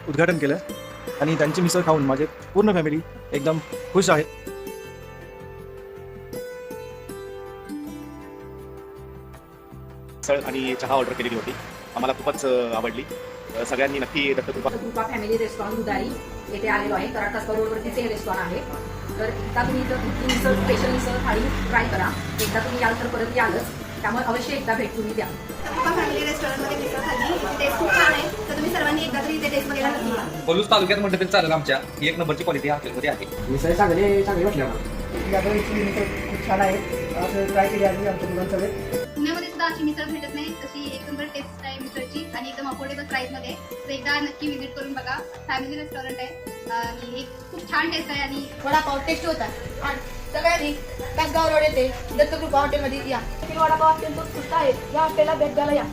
उद्घाटन केलं आणि त्यांची मिसळ खाऊन माझे पूर्ण फॅमिली एकदम खुश आहे. मिसळ आणि चहा ऑर्डर केलेली होती, आम्हाला खूपच आवडली. सगळ्यांनी नक्की दत्तकृपा फॅमिली रेस्टॉरंट दुधारी येथे आलेलो आहे. कराड तासगाव रोडवरतीच हे रेस्टॉरंट आहे. तर एकदा तुम्ही इथं मिसळ स्पेशल मिसळ थाळी ट्राय करा. एकदा तुम्ही याल तर परत यालच, त्यामुळे अवश्य एकदा भेट तुम्ही द्या. दत्तकृपा फॅमिली रेस्टॉरंटमध्ये मिसळ खाल्ली, टेस्ट खूप छान आहे. तर तुम्ही सर्वांनी एकदा तरी इथे टेस्ट बघायला नक्की या. पलूस तालुक्यात म्हटलं तरी चालेल, आमच्या एक नंबरची क्वालिटी हॉटेलमध्ये आहे. मिसळ चांगली वाटली आम्हाला. खूप छान आहे, असं ट्राय केली आम्ही आमच्या मुलांसोबत. पुण्यामध्ये सुद्धा अशी मिसळ भेटत नाही, तशी एक नंबर टेस्ट आहे मिसळची आणि एकदम अफोर्डेबल प्राईसमध्ये. तर एकदा नक्की व्हिजिट करून बघा. फॅमिली रेस्टॉरंट आहे आणि एक खूप छान टेस्ट आहे आणि वडापाव टेस्ट होता. सगळ्यांनी तासगाव रोड येते दत्तकृपा हॉटेलमध्ये या. वडापाव अत्यंत उत्कृष्ट आहे. या हॉटेलला भेट द्यायला या.